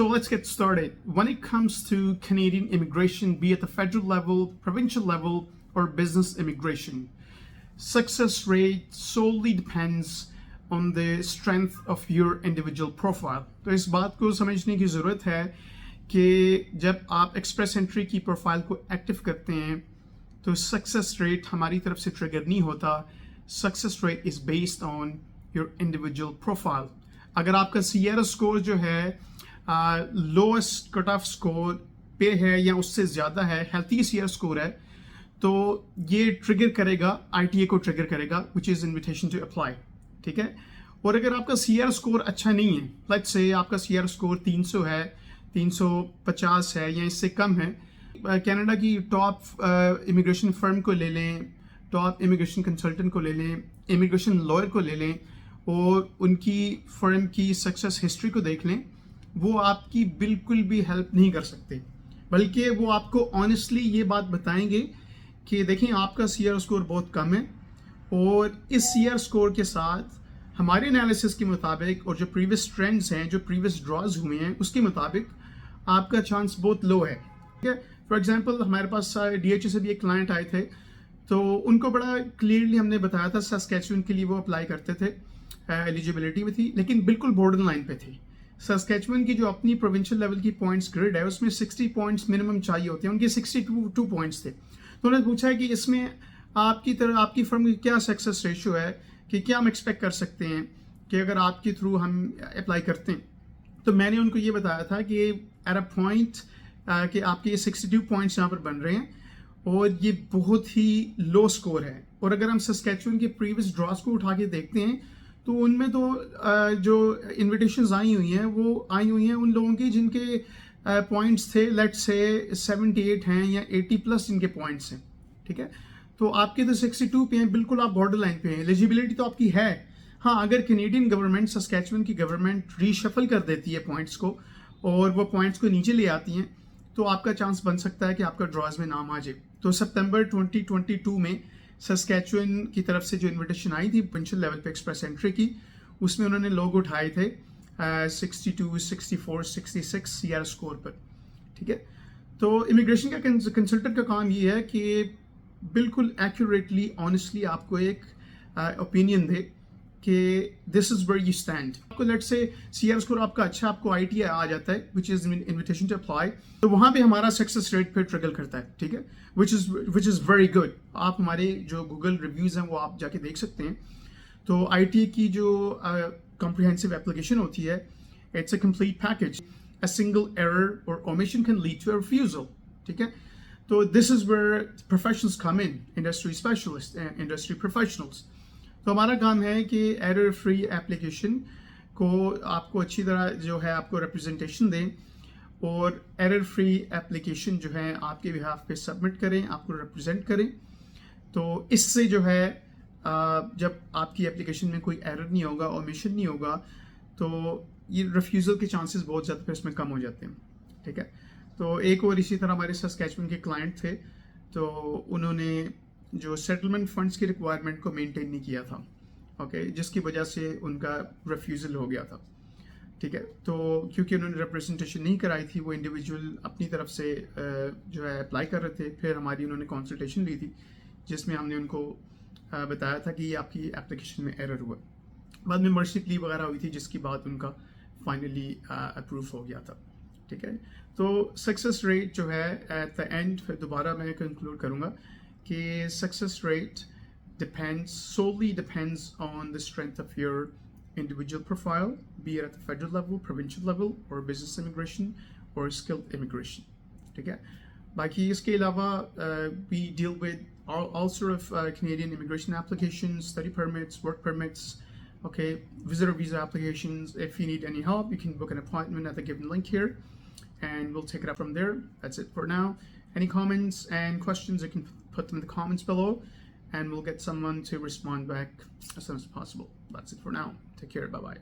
So let's get started. When it comes to Canadian immigration, be it the federal level, provincial level, or business immigration, success rate solely depends on the strength of your individual profile. तो इस बात को समझने की ज़रूरत है कि जब आप एक्सप्रेस एंट्री की प्रोफाइल को एक्टिव करते हैं तो सक्सेस रेट हमारी तरफ से ट्रिगर नहीं होता. Success rate is based on your individual profile. अगर आपका सीआर स्कोर जो है लोएस्ट कट ऑफ स्कोर पे है या उससे ज़्यादा है, हेल्थी सीआर स्कोर है, तो ये ट्रिगर करेगा, आईटीए को ट्रिगर करेगा, which is invitation to apply. ठीक है. और अगर आपका सीआर स्कोर अच्छा नहीं है, लेट्स से आपका सीआर स्कोर 300 है, 350 है या इससे कम है, कनाडा की टॉप इमिग्रेशन फर्म को ले लें, टॉप इमिग्रेशन कंसल्टेंट को ले लें, इमिग्रेशन लॉयर को ले लें और उनकी फर्म की सक्सेस हिस्ट्री को देख लें, वो आपकी बिल्कुल भी हेल्प नहीं कर सकते, बल्कि वो आपको ऑनेस्टली ये बात बताएंगे कि देखें आपका सीआर स्कोर बहुत कम है और इस सीआर स्कोर के साथ हमारे एनालिसिस के मुताबिक और जो प्रीवियस ट्रेंड्स हैं, जो प्रीवियस ड्रॉज हुए हैं, उसके मुताबिक आपका चांस बहुत लो है. ठीक है. फॉर एग्जांपल हमारे पास डीएचए से भी एक क्लाइंट आए थे, तो उनको बड़ा क्लियरली हमने बताया था सस्कैचुअन के लिए वो अप्लाई करते थे, एलिजिबिलिटी में थी, लेकिन बिल्कुल बॉर्डर लाइन पे थे. सस्कैचुअन की जो अपनी प्रोविंशियल लेवल की पॉइंट्स ग्रिड है उसमें 60 पॉइंट्स मिनिमम चाहिए होते हैं, उनके 62 पॉइंट्स थे. तो उन्होंने पूछा है कि इसमें आपकी फर्म की क्या सक्सेस रेशियो है, कि क्या हम एक्सपेक्ट कर सकते हैं कि अगर आपके थ्रू हम अप्लाई करते हैं. तो मैंने उनको ये बताया था कि एट अ पॉइंट कि आपके ये 62 पॉइंट्स यहाँ पर बन रहे हैं और ये बहुत ही लो स्कोर है. और अगर हम सस्कैचुअन के प्रीवियस ड्रॉज को उठा के देखते हैं तो उनमें तो जो इन्विटेशंस आई हुई हैं वो आई हुई हैं उन लोगों की जिनके पॉइंट्स थे लेट्स से 78 हैं या 80 प्लस जिनके पॉइंट्स हैं. ठीक है. तो आपके तो 62 पे हैं, बिल्कुल आप बॉर्डर लाइन पे हैं. एलिजिबिलिटी तो आपकी है. हाँ, अगर कैनेडियन गवर्नमेंट, सस्कैचुअन की गवर्नमेंट रीशफल कर देती है पॉइंट्स को और वो पॉइंट्स को नीचे ले आती हैं तो आपका चांस बन सकता है कि आपका ड्रॉज में नाम आ जाए. तो सितंबर 2022 में सस्कैचुअन की तरफ से जो इन्विटेशन आई थी प्रोविंशियल लेवल पे एक्सप्रेस एंट्री की, उसमें उन्होंने लोग उठाए थे 62, 64, 66 सीआर स्कोर पर. ठीक है. तो इमिग्रेशन का कंसल्टेंट का काम ये है कि बिल्कुल एक्यूरेटली, ऑनेस्टली आपको एक ओपिनियन दे कि this is where you stand. आपको लेट से सीआर स्कोर आपका अच्छा, आपको आईटीआई आ जाता है which is invitation to apply, तो वहां पे हमारा सक्सेस रेट पे ट्रिगल करता है. ठीक है. Which is very good. आप हमारे जो गूगल रिव्यूज हैं वो आप जाके देख सकते हैं. तो आईटीआई की जो कॉम्प्रिहेंसिव एप्लीकेशन होती है, it's a complete package. A single error और omission can lead to a refusal. ठीक है. तो this is where professionals come in, industry specialist, industry professionals. तो हमारा काम है कि एरर फ्री एप्लीकेशन को आपको अच्छी तरह जो है आपको रिप्रेजेंटेशन दें और एरर फ्री एप्लीकेशन जो है आपके बिहाफ पे सबमिट करें, आपको रिप्रेजेंट करें. तो इससे जो है जब आपकी एप्लीकेशन में कोई एरर नहीं होगा, ओमिशन नहीं होगा, तो ये रिफ्यूज़ल के चांसेस बहुत ज़्यादा फिर इसमें कम हो जाते हैं. ठीक है. तो एक और इसी तरह हमारे सस्कैचुअन के क्लाइंट थे, तो उन्होंने जो सेटलमेंट फंड्स की रिक्वायरमेंट को मेंटेन नहीं किया था. ओके. जिसकी वजह से उनका रिफ्यूज़ल हो गया था. ठीक है. तो क्योंकि उन्होंने रिप्रेजेंटेशन नहीं कराई थी, वो इंडिविजुअल अपनी तरफ से जो है अप्लाई कर रहे थे, फिर हमारी उन्होंने कंसल्टेशन ली थी जिसमें हमने उनको बताया था कि ये आपकी एप्लीकेशन में एरर हुआ. बाद में मर्सी प्ली वगैरह हुई थी जिसकी बाद उनका फाइनली अप्रूव हो गया था. ठीक है. तो सक्सेस रेट जो है एट द एंड, फिर दोबारा मैं कंक्लूड करूँगा कि success rate solely depends on the strength of your individual profile, be it at the federal level, provincial level, or business immigration, or skilled immigration. ठीक है. बाकी इसके अलावा we deal with all sort of Canadian immigration applications, study permits, work permits, okay, visitor visa applications. If you need any help, you can book an appointment at the given link here, and we'll take it up from there. That's it for now. Any comments and questions, you can put them in the comments below, and we'll get someone to respond back as soon as possible. That's it for now. Take care. Bye-bye.